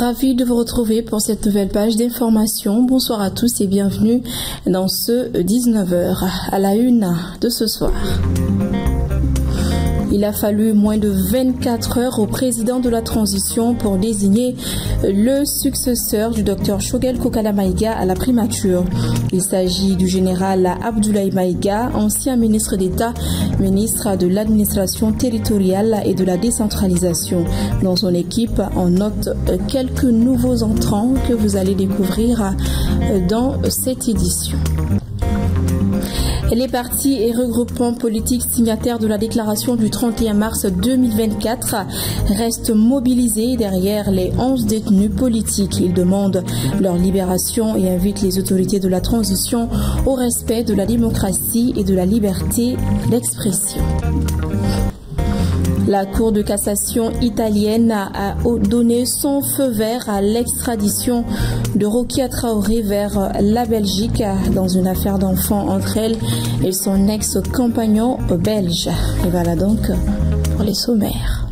Ravi de vous retrouver pour cette nouvelle page d'information. Bonsoir à tous et bienvenue dans ce 19h à la une de ce soir. Il a fallu moins de 24 heures au président de la transition pour désigner le successeur du docteur Choguel Kokala Maïga à la primature. Il s'agit du général Abdoulaye Maïga, ancien ministre d'État, ministre de l'administration territoriale et de la décentralisation. Dans son équipe, on note quelques nouveaux entrants que vous allez découvrir dans cette édition. Les partis et regroupements politiques signataires de la déclaration du 31 mars 2024 restent mobilisés derrière les 11 détenus politiques. Ils demandent leur libération et invitent les autorités de la transition au respect de la démocratie et de la liberté d'expression. La Cour de cassation italienne a donné son feu vert à l'extradition de Rokia Traoré vers la Belgique dans une affaire d'enfant entre elle et son ex-compagnon belge. Et voilà donc pour les sommaires.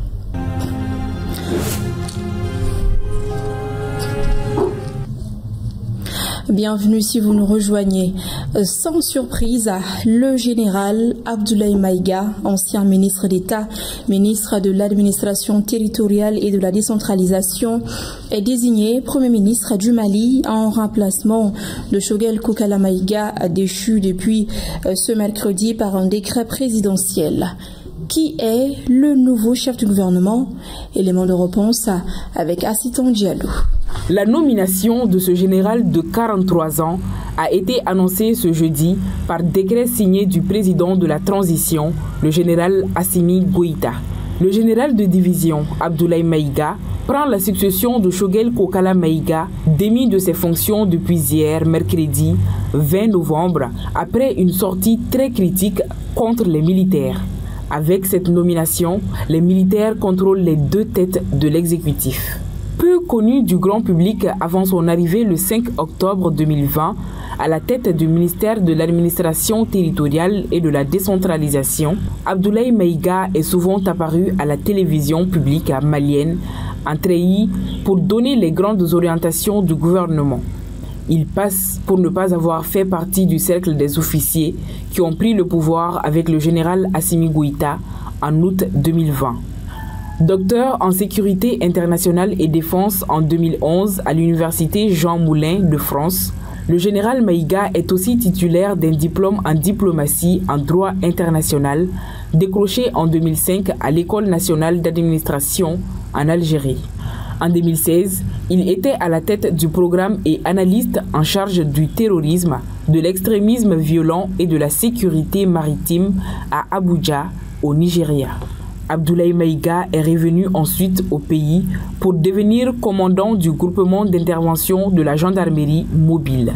Bienvenue si vous nous rejoignez. Sans surprise, le général Abdoulaye Maïga, ancien ministre d'État, ministre de l'administration territoriale et de la décentralisation, est désigné Premier ministre du Mali en remplacement de Choguel Kokala Maïga, déchu depuis ce mercredi par un décret présidentiel. Qui est le nouveau chef du gouvernement? Élément de réponse avec Assiton Diallo. La nomination de ce général de 43 ans a été annoncée ce jeudi par décret signé du président de la transition, le général Assimi Goïta. Le général de division Abdoulaye Maïga prend la succession de Choguel Kokala Maïga, démis de ses fonctions depuis hier, mercredi 20 novembre, après une sortie très critique contre les militaires. Avec cette nomination, les militaires contrôlent les deux têtes de l'exécutif. Peu connu du grand public avant son arrivée le 5 octobre 2020 à la tête du ministère de l'administration territoriale et de la décentralisation, Abdoulaye Maïga est souvent apparu à la télévision publique malienne en treillis pour donner les grandes orientations du gouvernement. Il passe pour ne pas avoir fait partie du cercle des officiers qui ont pris le pouvoir avec le général Assimi Goïta en août 2020. Docteur en sécurité internationale et défense en 2011 à l'université Jean Moulin de France, le général Maïga est aussi titulaire d'un diplôme en diplomatie en droit international décroché en 2005 à l'École nationale d'administration en Algérie. En 2016, il était à la tête du programme et analyste en charge du terrorisme, de l'extrémisme violent et de la sécurité maritime à Abuja, au Nigeria. Abdoulaye Maïga est revenu ensuite au pays pour devenir commandant du groupement d'intervention de la gendarmerie mobile.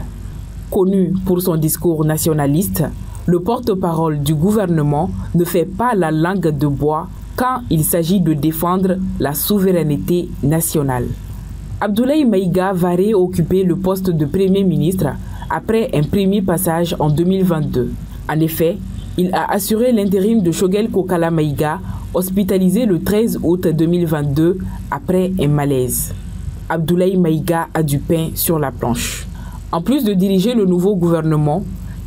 Connu pour son discours nationaliste, le porte-parole du gouvernement ne fait pas la langue de bois quand il s'agit de défendre la souveraineté nationale. Abdoulaye Maïga va réoccuper le poste de Premier ministre après un premier passage en 2022. En effet, il a assuré l'intérim de Choguel Kokala Maïga, hospitalisé le 13 août 2022 après un malaise. Abdoulaye Maïga a du pain sur la planche. En plus de diriger le nouveau gouvernement,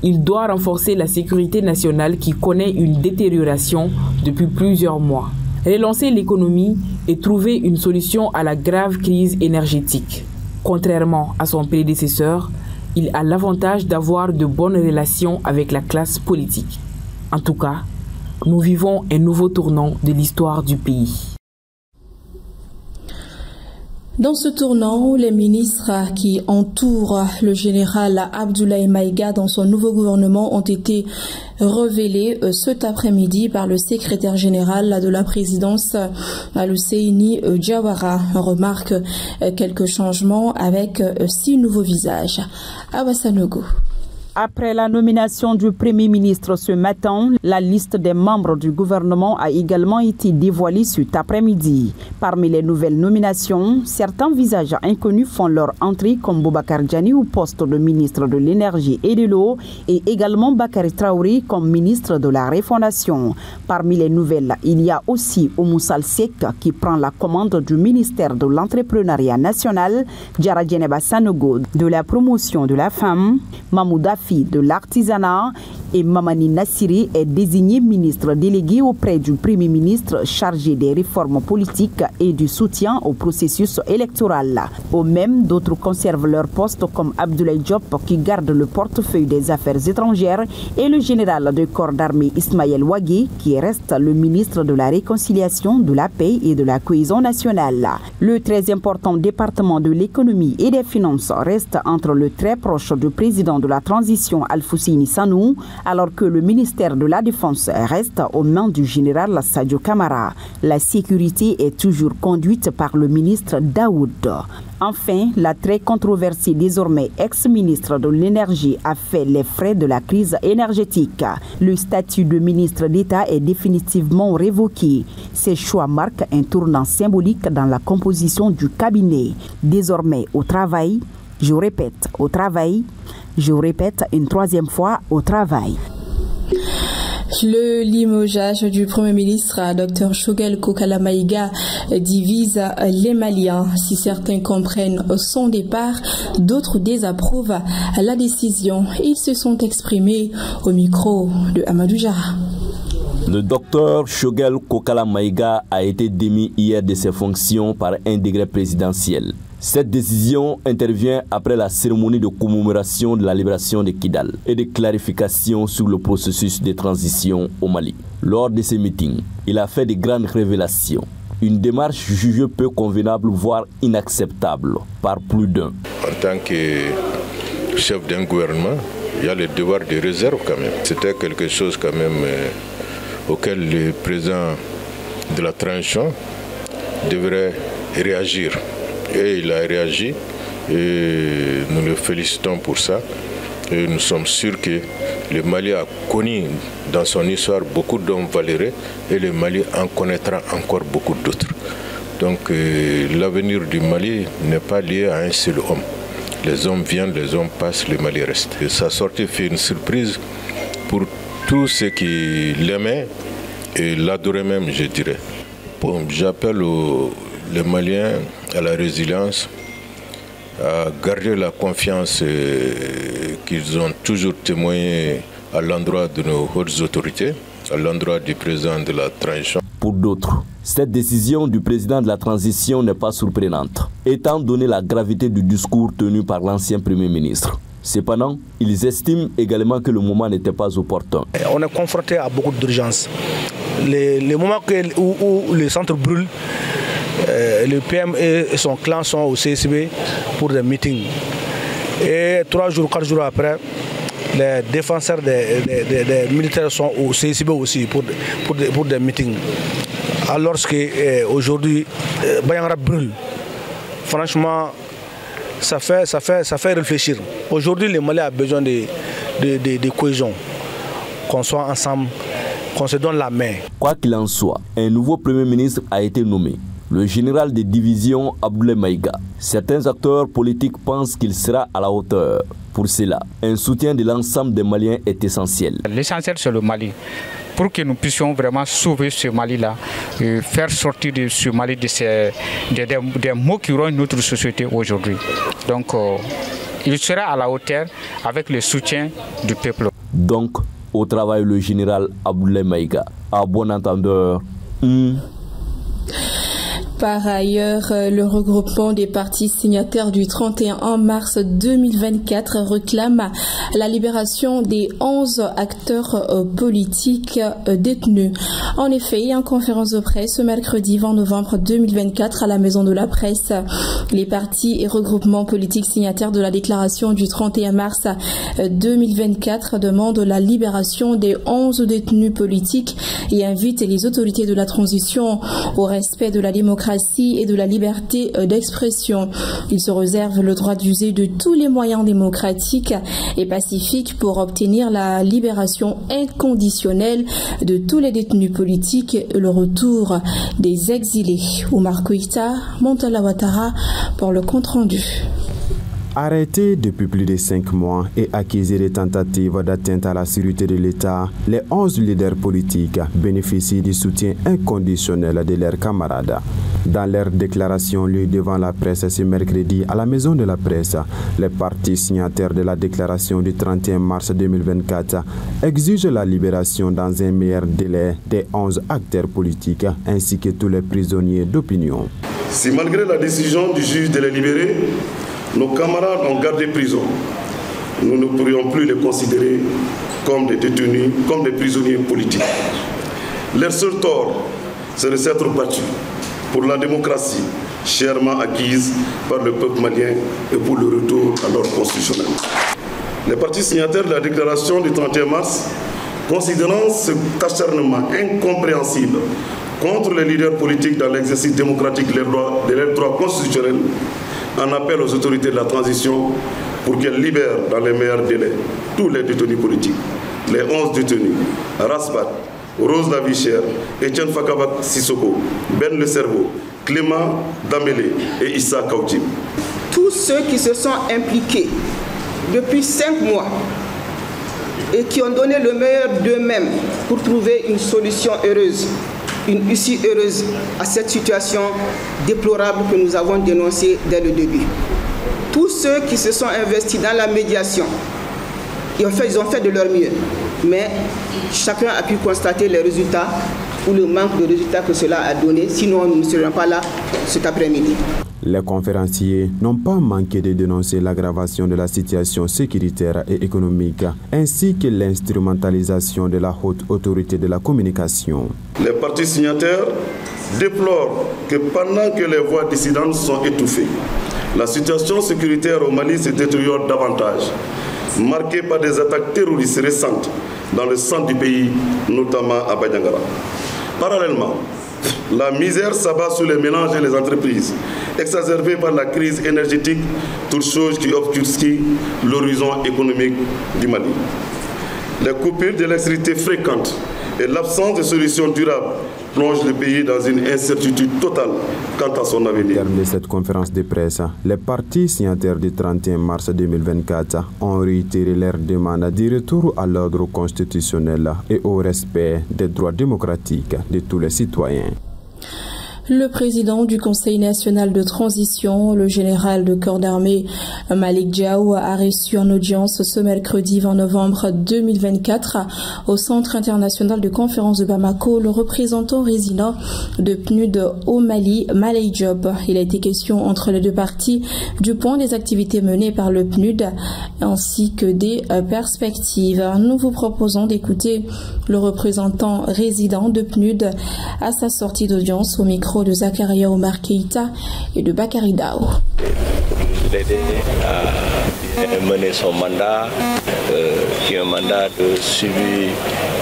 il doit renforcer la sécurité nationale qui connaît une détérioration depuis plusieurs mois, relancer l'économie et trouver une solution à la grave crise énergétique. Contrairement à son prédécesseur, il a l'avantage d'avoir de bonnes relations avec la classe politique. En tout cas, nous vivons un nouveau tournant de l'histoire du pays. Dans ce tournant, les ministres qui entourent le général Abdoulaye Maïga dans son nouveau gouvernement ont été révélés cet après-midi par le secrétaire général de la présidence, Al-Husseini Diawara. On remarque quelques changements avec 6 nouveaux visages. Awa Sanogo. Après la nomination du Premier ministre ce matin, la liste des membres du gouvernement a également été dévoilée cet après-midi. Parmi les nouvelles nominations, certains visages inconnus font leur entrée comme Boubacar Diani au poste de ministre de l'énergie et de l'eau et également Bakary Traoré comme ministre de la refondation. Parmi les nouvelles, il y a aussi Oumou Salsek qui prend la commande du ministère de l'entrepreneuriat national, Diarra Djeneba Sanogo de la promotion de la femme, Mahmoud de l'artisanat et Mamani Nassiri est désigné ministre délégué auprès du Premier ministre chargé des réformes politiques et du soutien au processus électoral. Au même, d'autres conservent leur poste comme Abdoulaye Diop qui garde le portefeuille des affaires étrangères et le général de corps d'armée Ismaël Ouagui qui reste le ministre de la réconciliation, de la paix et de la cohésion nationale. Le très important département de l'économie et des finances reste entre le très proche du président de la transition Alfousseni Sanou, alors que le ministère de la Défense reste aux mains du général Sadio Kamara. La sécurité est toujours conduite par le ministre Daoud. Enfin, la très controversée désormais ex-ministre de l'énergie a fait les frais de la crise énergétique. Le statut de ministre d'État est définitivement révoqué. Ces choix marquent un tournant symbolique dans la composition du cabinet. Désormais au travail, je répète, au travail, je répète une troisième fois, au travail. Le limogeage du Premier ministre, Dr Choguel Kokala Maïga, divise les Maliens. Si certains comprennent son départ, d'autres désapprouvent la décision. Ils se sont exprimés au micro de Amadou Jara. Le docteur Choguel Kokala Maïga a été démis hier de ses fonctions par un décret présidentiel. Cette décision intervient après la cérémonie de commémoration de la libération de Kidal et de clarification sur le processus de transition au Mali. Lors de ces meetings, il a fait de grandes révélations. Une démarche jugée peu convenable, voire inacceptable, par plus d'un. En tant que chef d'un gouvernement, il y a le devoir de réserve quand même. C'était quelque chose quand même auquel le président de la transition devrait réagir. Et il a réagi et nous le félicitons pour ça. Et nous sommes sûrs que le Mali a connu dans son histoire beaucoup d'hommes valeureux et le Mali en connaîtra encore beaucoup d'autres. Donc l'avenir du Mali n'est pas lié à un seul homme. Les hommes viennent, les hommes passent, le Mali reste. Et sa sortie fait une surprise pour tous ceux qui l'aimaient et l'adoraient même, je dirais. Bon, j'appelle les Maliens à la résilience, à garder la confiance qu'ils ont toujours témoigné à l'endroit de nos hautes autorités, à l'endroit du président de la transition. Pour d'autres, cette décision du président de la transition n'est pas surprenante, étant donné la gravité du discours tenu par l'ancien Premier ministre. Cependant, ils estiment également que le moment n'était pas opportun. On est confronté à beaucoup d'urgences. Les moments où le centre brûle, le PM et son clan sont au CSB pour des meetings. Et 3 jours, 4 jours après, les défenseurs des militaires sont au CSB aussi pour des meetings. Alors qu'aujourd'hui, Bayangara brûle. Franchement, ça fait réfléchir. Aujourd'hui, le Mali a besoin de cohésion, qu'on soit ensemble, qu'on se donne la main. Quoi qu'il en soit, un nouveau Premier ministre a été nommé. Le général de division Abdoulaye Maïga. Certains acteurs politiques pensent qu'il sera à la hauteur. Pour cela, un soutien de l'ensemble des Maliens est essentiel. L'essentiel, c'est le Mali. Pour que nous puissions vraiment sauver ce Mali-là, faire sortir de ce Mali des maux qui rognent notre société aujourd'hui. Donc, il sera à la hauteur avec le soutien du peuple. Donc, au travail le général Abdoulaye Maïga. À bon entendeur. Par ailleurs, le regroupement des partis signataires du 31 mars 2024 réclame la libération des 11 acteurs politiques détenus. En effet, en conférence de presse ce mercredi 20 novembre 2024 à la Maison de la Presse, les partis et regroupements politiques signataires de la déclaration du 31 mars 2024 demandent la libération des 11 détenus politiques et invitent les autorités de la transition au respect de la démocratie démocratie et de la liberté d'expression. Il se réserve le droit d'user de tous les moyens démocratiques et pacifiques pour obtenir la libération inconditionnelle de tous les détenus politiques et le retour des exilés. Oumar Koïta, Montala Ouattara pour le compte-rendu. Arrêtés depuis plus de 5 mois et accusés de tentatives d'atteinte à la sécurité de l'État, les 11 leaders politiques bénéficient du soutien inconditionnel de leurs camarades. Dans leur déclaration lue devant la presse ce mercredi à la Maison de la Presse, les partis signataires de la déclaration du 31 mars 2024 exigent la libération dans un meilleur délai des 11 acteurs politiques ainsi que tous les prisonniers d'opinion. Si malgré la décision du juge de les libérer, nos camarades ont gardé prison, nous ne pourrions plus les considérer comme des détenus, comme des prisonniers politiques. Leur seul tort serait de s'être battus pour la démocratie chèrement acquise par le peuple malien et pour le retour à l'ordre constitutionnel. Les partis signataires de la déclaration du 31 mars, considérant cet acharnement incompréhensible contre les leaders politiques dans l'exercice démocratique de leurs droits constitutionnels, en appel aux autorités de la transition pour qu'elles libèrent dans les meilleurs délais tous les détenus politiques. Les 11 détenus, Rasbat, Rose Lavichère, Etienne Fakabat Sissoko, Ben Le Cerveau, Clément Damélé et Issa Kaoutim. Tous ceux qui se sont impliqués depuis 5 mois et qui ont donné le meilleur d'eux-mêmes pour trouver une solution heureuse, une issue heureuse à cette situation déplorable que nous avons dénoncée dès le début. Tous ceux qui se sont investis dans la médiation, ils ont fait de leur mieux, mais chacun a pu constater les résultats ou le manque de résultats que cela a donné, sinon nous ne serions pas là cet après-midi. Les conférenciers n'ont pas manqué de dénoncer l'aggravation de la situation sécuritaire et économique, ainsi que l'instrumentalisation de la haute autorité de la communication. Les partis signataires déplorent que pendant que les voix dissidentes sont étouffées, la situation sécuritaire au Mali se détériore davantage, marquée par des attaques terroristes récentes dans le centre du pays, notamment à Banyangara. Parallèlement, la misère s'abat sur les ménages et les entreprises, exacerbée par la crise énergétique, toute chose qui obscurcit l'horizon économique du Mali. Les coupures d'électricité fréquentes et l'absence de solutions durables plongent le pays dans une incertitude totale quant à son avenir. Au terme de cette conférence de presse, les partis signataires du 31 mars 2024 ont réitéré leur demande du retour à l'ordre constitutionnel et au respect des droits démocratiques de tous les citoyens. Le président du Conseil national de transition, le général de corps d'armée Malik Diaw, a reçu en audience ce mercredi 20 novembre 2024 au Centre international de conférence de Bamako le représentant résident de PNUD au Mali, Malay Diop. Il a été question entre les deux parties du point des activités menées par le PNUD ainsi que des perspectives. Nous vous proposons d'écouter le représentant résident de PNUD à sa sortie d'audience au micro de Zakaria Omar Keïta et de Bakary Dao. L'aider à mener son mandat, qui est un mandat de suivi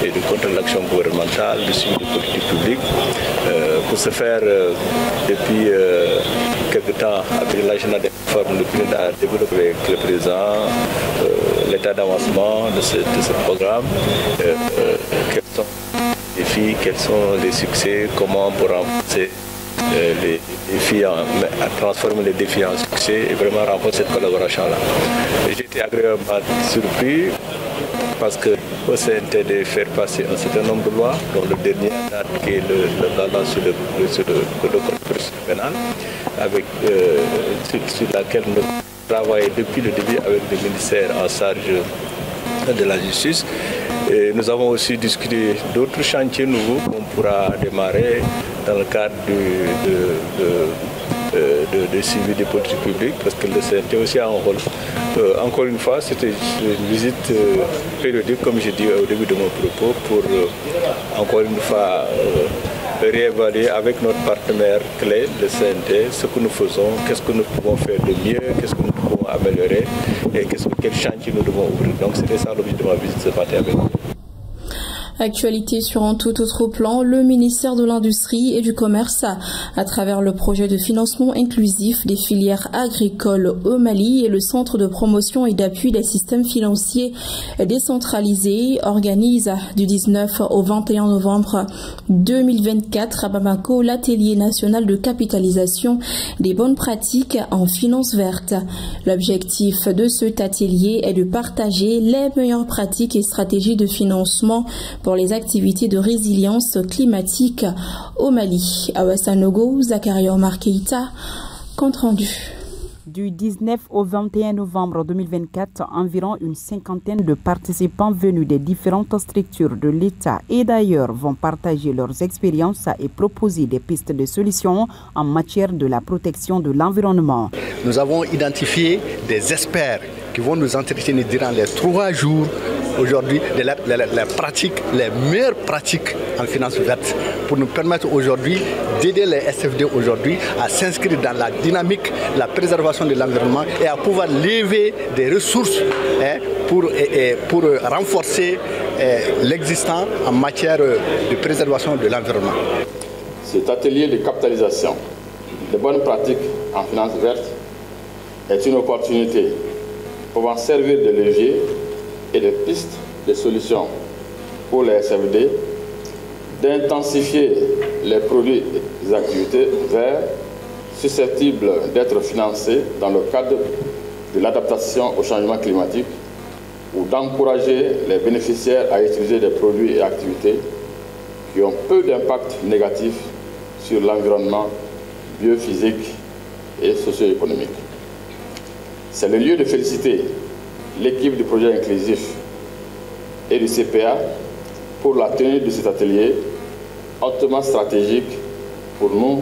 et de contrôle de l'action gouvernementale, de suivi de politique publique. Pour ce faire, depuis quelque temps, avec l'agenda des réformes, le PNUD a développé avec le président l'état d'avancement de ce programme. Quels sont les défis, quels sont les succès, comment pour renforcer les défis, transformer les défis en succès et vraiment renforcer cette collaboration-là. J'ai été agréablement surpris parce que au CNT de faire passer un certain nombre de lois, dont le dernier date qui est la loi sur le code procédure pénal, sur laquelle nous travaillons depuis le début avec le ministère en charge de la justice. Et nous avons aussi discuté d'autres chantiers nouveaux qu'on pourra démarrer dans le cadre de suivi des politiques publiques, parce que le CNT aussi a un rôle. Encore une fois, c'était une visite périodique, comme j'ai dit au début de mon propos, pour encore une fois réévaluer avec notre partenaire clé, le CNT, ce que nous faisons, qu'est-ce que nous pouvons faire de mieux, qu'est-ce que nous pouvons améliorer et quel chantier nous devons ouvrir. Donc c'était ça l'objet de ma visite ce matin avec vous. Actualité sur un tout autre plan, le ministère de l'Industrie et du Commerce, à travers le projet de financement inclusif des filières agricoles au Mali et le Centre de promotion et d'appui des systèmes financiers décentralisés, organise du 19 au 21 novembre 2024 à Bamako l'atelier national de capitalisation des bonnes pratiques en finances vertes. L'objectif de cet atelier est de partager les meilleures pratiques et stratégies de financement pour les activités de résilience climatique au Mali. À Ouassanogo, Zakaria Omar Keïta, compte rendu. Du 19 au 21 novembre 2024, environ une cinquantaine de participants venus des différentes structures de l'État et d'ailleurs vont partager leurs expériences et proposer des pistes de solutions en matière de la protection de l'environnement. Nous avons identifié des experts qui vont nous entretenir durant les 3 jours aujourd'hui de les meilleures pratiques en finances vertes pour nous permettre aujourd'hui d'aider les SFD aujourd'hui à s'inscrire dans la dynamique, la préservation de l'environnement et à pouvoir lever des ressources pour renforcer l'existant en matière de préservation de l'environnement. Cet atelier de capitalisation de bonnes pratiques en finances vertes est une opportunité pouvant servir de levier et de pistes de solutions pour les SFD, d'intensifier les produits et les activités verts susceptibles d'être financés dans le cadre de l'adaptation au changement climatique ou d'encourager les bénéficiaires à utiliser des produits et activités qui ont peu d'impact négatif sur l'environnement biophysique et socio-économique. C'est le lieu de féliciter l'équipe du projet inclusif et du CPA pour la tenue de cet atelier hautement stratégique pour nous,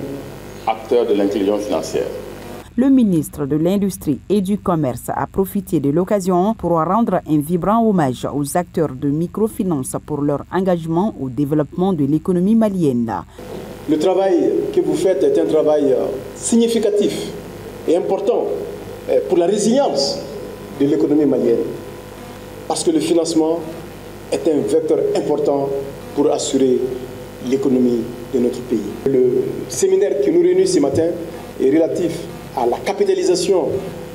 acteurs de l'inclusion financière. Le ministre de l'Industrie et du Commerce a profité de l'occasion pour rendre un vibrant hommage aux acteurs de microfinance pour leur engagement au développement de l'économie malienne. Le travail que vous faites est un travail significatif et important pour la résilience de l'économie malienne, parce que le financement est un vecteur important pour assurer l'économie de notre pays. Le séminaire qui nous réunit ce matin est relatif à la capitalisation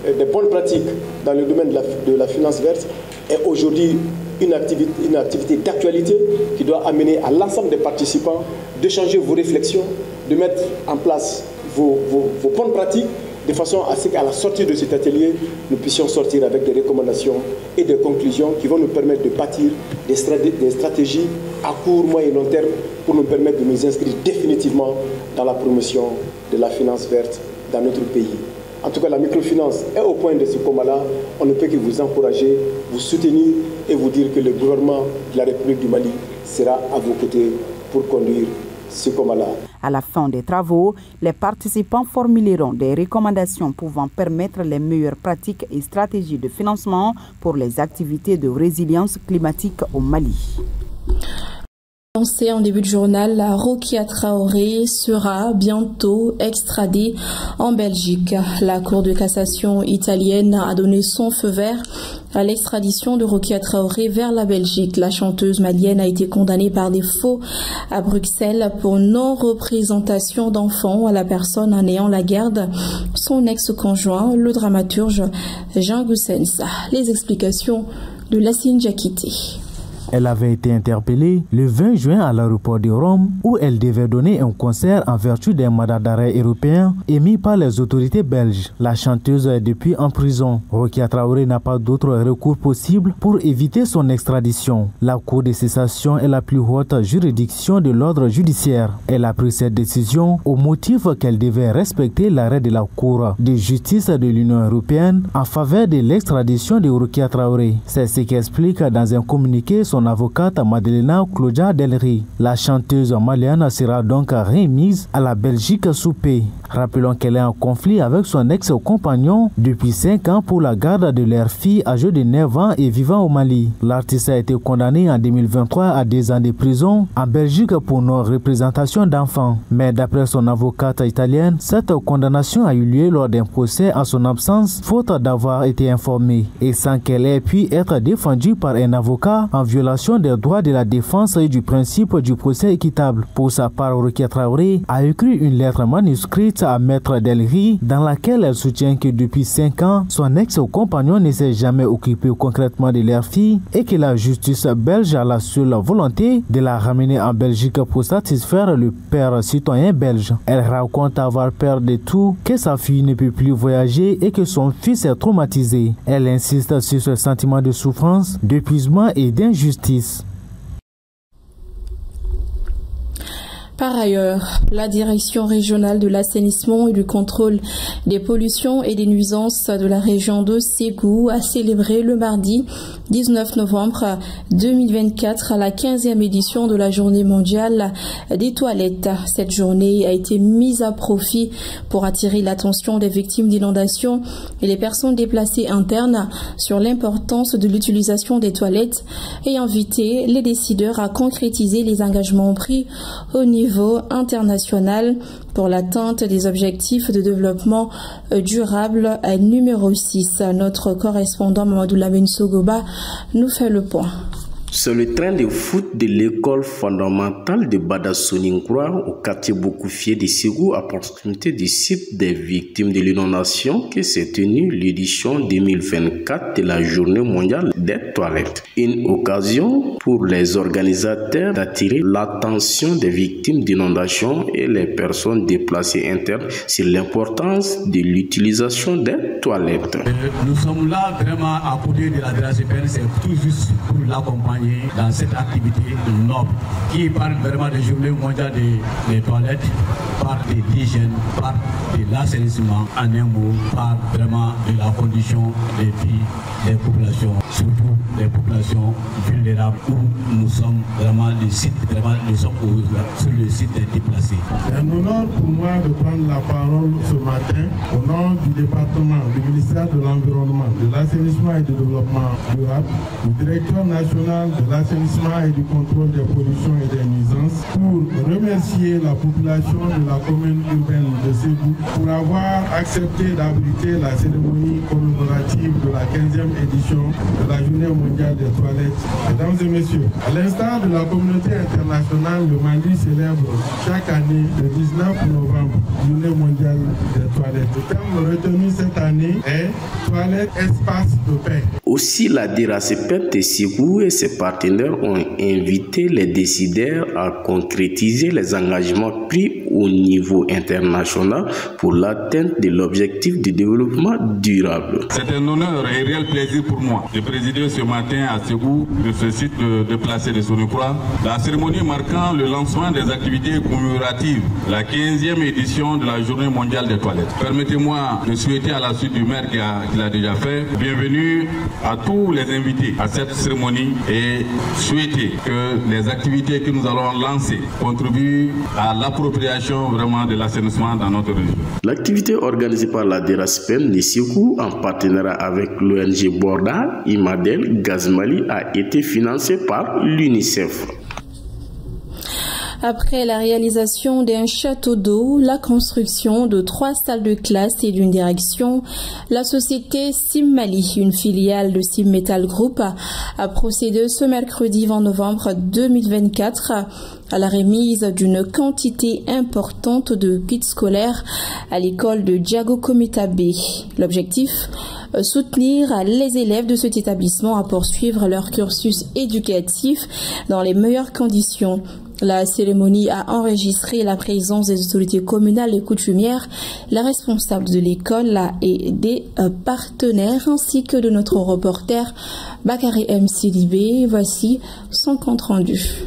des bonnes pratiques dans le domaine de la finance verte est aujourd'hui une activité d'actualité qui doit amener à l'ensemble des participants d'échanger vos réflexions, de mettre en place vos bonnes pratiques de façon à ce qu'à la sortie de cet atelier, nous puissions sortir avec des recommandations et des conclusions qui vont nous permettre de bâtir des stratégies à court, moyen et long terme pour nous permettre de nous inscrire définitivement dans la promotion de la finance verte dans notre pays. En tout cas, la microfinance est au point de ce combat-là. On ne peut que vous encourager, vous soutenir et vous dire que le gouvernement de la République du Mali sera à vos côtés pour conduire ce combat-là. À la fin des travaux, les participants formuleront des recommandations pouvant permettre les meilleures pratiques et stratégies de financement pour les activités de résilience climatique au Mali. En début de journal, Rokia Traoré sera bientôt extradée en Belgique. La Cour de cassation italienne a donné son feu vert à l'extradition de Rokia Traoré vers la Belgique. La chanteuse malienne a été condamnée par défaut à Bruxelles pour non-représentation d'enfants à la personne en ayant la garde son ex-conjoint, le dramaturge Jean Goussens. Les explications de Lassine Diakité. Elle avait été interpellée le 20 juin à l'aéroport de Rome où elle devait donner un concert en vertu d'un mandat d'arrêt européen émis par les autorités belges. La chanteuse est depuis en prison. Rokia Traoré n'a pas d'autre recours possible pour éviter son extradition. La Cour de cassation est la plus haute juridiction de l'ordre judiciaire. Elle a pris cette décision au motif qu'elle devait respecter l'arrêt de la Cour de justice de l'Union européenne en faveur de l'extradition de Rokia Traoré. C'est ce qu'explique dans un communiqué son avocate Madelena Claudia Delry. La chanteuse malienne sera donc remise à la Belgique sous paix. Rappelons qu'elle est en conflit avec son ex-compagnon depuis 5 ans pour la garde de leur fille âgée de 9 ans et vivant au Mali. L'artiste a été condamné en 2023 à 2 ans de prison en Belgique pour non-représentation d'enfants. Mais d'après son avocate italienne, cette condamnation a eu lieu lors d'un procès en son absence, faute d'avoir été informée et sans qu'elle ait pu être défendue par un avocat en violation violation des droits de la défense et du principe du procès équitable. Pour sa part, Rukia Traoré a écrit une lettre manuscrite à Maître Delry dans laquelle elle soutient que depuis 5 ans, son ex-compagnon ne s'est jamais occupé concrètement de leur fille et que la justice belge a la seule volonté de la ramener en Belgique pour satisfaire le père citoyen belge. Elle raconte avoir peur de tout, que sa fille ne peut plus voyager et que son fils est traumatisé. Elle insiste sur ce sentiment de souffrance, d'épuisement et d'injustice. Par ailleurs, la direction régionale de l'assainissement et du contrôle des pollutions et des nuisances de la région de Ségou a célébré le mardi 19 novembre 2024 la 15e édition de la journée mondiale des toilettes. Cette journée a été mise à profit pour attirer l'attention des victimes d'inondations et les personnes déplacées internes sur l'importance de l'utilisation des toilettes et inviter les décideurs à concrétiser les engagements pris au niveau international pour l'atteinte des objectifs de développement durable numéro 6. Notre correspondant Mamadou Lamine Sogoba nous fait le point. C'est le train de foot de l'école fondamentale de Badassoninkroa au quartier Bokoufié de Ségou à proximité du site des victimes de l'inondation que s'est tenue l'édition 2024 de la journée mondiale des toilettes. Une occasion pour les organisateurs d'attirer l'attention des victimes d'inondation et les personnes déplacées internes sur l'importance de l'utilisation des toilettes. Nous sommes là vraiment à côté de la DRACPN, c'est tout juste pour l'accompagner dans cette activité noble qui parle vraiment de journée mondiale des toilettes, par de l'hygiène, par de l'assainissement, en un mot, par vraiment de la condition des filles, des populations, surtout des populations vulnérables où nous sommes vraiment le site, vraiment nous sommes sur le site des déplacés. C'est un honneur pour moi de prendre la parole ce matin au nom du département du ministère de l'Environnement, de l'Assainissement et du Développement durable, du directeur national de l'assainissement et du contrôle des pollutions et des nuisances pour remercier la population de la commune urbaine de Ségou pour avoir accepté d'abriter la cérémonie commémorative de la 15e édition de la journée mondiale des toilettes. Mesdames et messieurs, à l'instar de la communauté internationale, le Mali célèbre chaque année le 19 novembre, journée mondiale des toilettes. Le terme retenu cette année est toilette, espace de paix. Aussi, la DRACPN de Ségou et ses partenaires ont invité les décideurs à concrétiser les engagements pris au niveau international pour l'atteinte de l'objectif de développement durable. C'est un honneur et un réel plaisir pour moi de présider ce matin à Ségou, de ce site déplacé de Sonikoura, la cérémonie marquant le lancement des activités commémoratives, la 15e édition de la journée mondiale des toilettes. Permettez-moi de souhaiter à la suite du maire qui l'a déjà fait, bienvenue à tous les invités à cette cérémonie et souhaiter que les activités que nous allons lancer contribuent à l'appropriation vraiment de l'assainissement dans notre région. L'activité organisée par la DRACPN de Ségou en partenariat avec l'ONG Borda, Imadel, Gazmali a été financée par l'UNICEF. Après la réalisation d'un château d'eau, la construction de 3 salles de classe et d'une direction, la société Simmali, une filiale de Simmetal Group, a procédé ce mercredi 20 novembre 2024 à la remise d'une quantité importante de kits scolaires à l'école de Diago Komitabe. L'objectif, soutenir les élèves de cet établissement à poursuivre leur cursus éducatif dans les meilleures conditions. La cérémonie a enregistré la présence des autorités communales et coutumières, la responsable de l'école et des partenaires ainsi que de notre reporter Bakary M. Sidibé. Voici son compte rendu.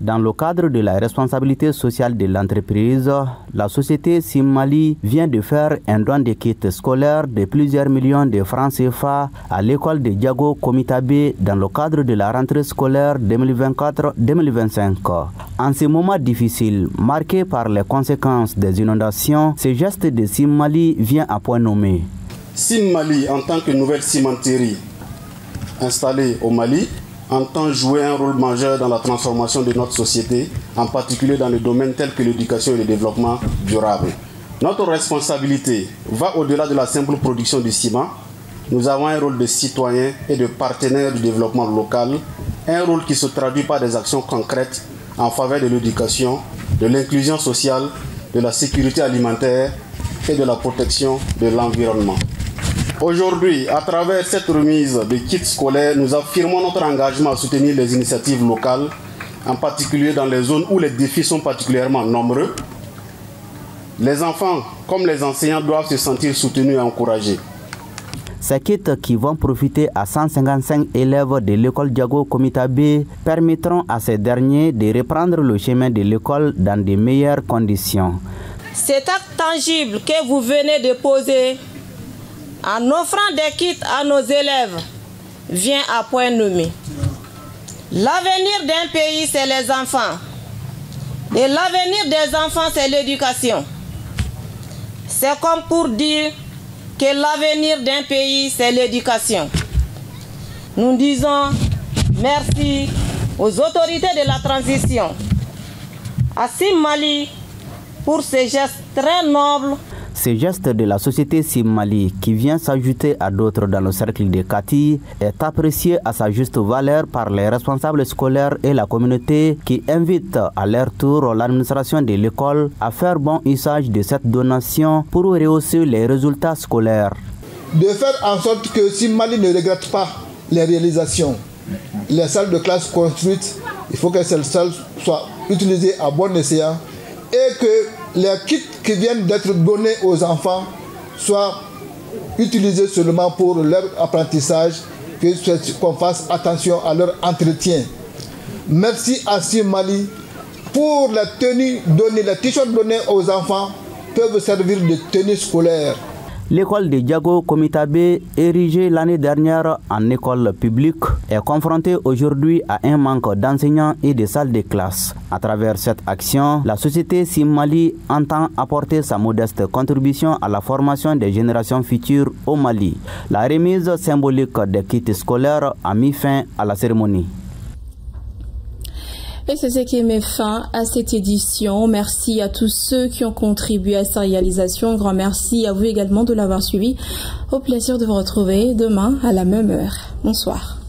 Dans le cadre de la responsabilité sociale de l'entreprise, la société Simmali vient de faire un don de kits scolaires de plusieurs millions de francs CFA à l'école de Diago Komitabe dans le cadre de la rentrée scolaire 2024-2025. En ce moment difficile, marqué par les conséquences des inondations, ce geste de Simmali vient à point nommé. Simmali, en tant que nouvelle cimenterie installée au Mali, entend jouer un rôle majeur dans la transformation de notre société, en particulier dans les domaines tels que l'éducation et le développement durable. Notre responsabilité va au-delà de la simple production du ciment. Nous avons un rôle de citoyen et de partenaire du développement local Un rôle qui se traduit par des actions concrètes en faveur de l'éducation, de l'inclusion sociale, de la sécurité alimentaire et de la protection de l'environnement. Aujourd'hui, à travers cette remise de kits scolaires, nous affirmons notre engagement à soutenir les initiatives locales, en particulier dans les zones où les défis sont particulièrement nombreux. Les enfants, comme les enseignants, doivent se sentir soutenus et encouragés. Ces kits qui vont profiter à 155 élèves de l'école Diago Komitabe permettront à ces derniers de reprendre le chemin de l'école dans de meilleures conditions. Cet acte tangible que vous venez de poser en offrant des kits à nos élèves vient à point nommé. L'avenir d'un pays, c'est les enfants. Et l'avenir des enfants, c'est l'éducation. C'est comme pour dire que l'avenir d'un pays, c'est l'éducation. Nous disons merci aux autorités de la transition, à Sim Mali pour ces gestes très nobles. Ce geste de la société Sim Mali, qui vient s'ajouter à d'autres dans le cercle de Kati, est apprécié à sa juste valeur par les responsables scolaires et la communauté qui invitent à leur tour l'administration de l'école à faire bon usage de cette donation pour rehausser les résultats scolaires. De faire en sorte que Sim Mali ne regrette pas les réalisations. Les salles de classe construites, il faut que ces salles soient utilisées à bon escient et que les kits qui viennent d'être donnés aux enfants soient utilisés seulement pour leur apprentissage, qu'on fasse attention à leur entretien. Merci à Sim Mali pour les tenues données, les t-shirts donnés aux enfants peuvent servir de tenues scolaires. L'école de Diago Komitabe, érigée l'année dernière en école publique, est confrontée aujourd'hui à un manque d'enseignants et de salles de classe. À travers cette action, la société Sim Mali entend apporter sa modeste contribution à la formation des générations futures au Mali. La remise symbolique des kits scolaires a mis fin à la cérémonie. Et c'est ce qui met fin à cette édition. Merci à tous ceux qui ont contribué à sa réalisation. Un grand merci à vous également de l'avoir suivi. Au plaisir de vous retrouver demain à la même heure. Bonsoir.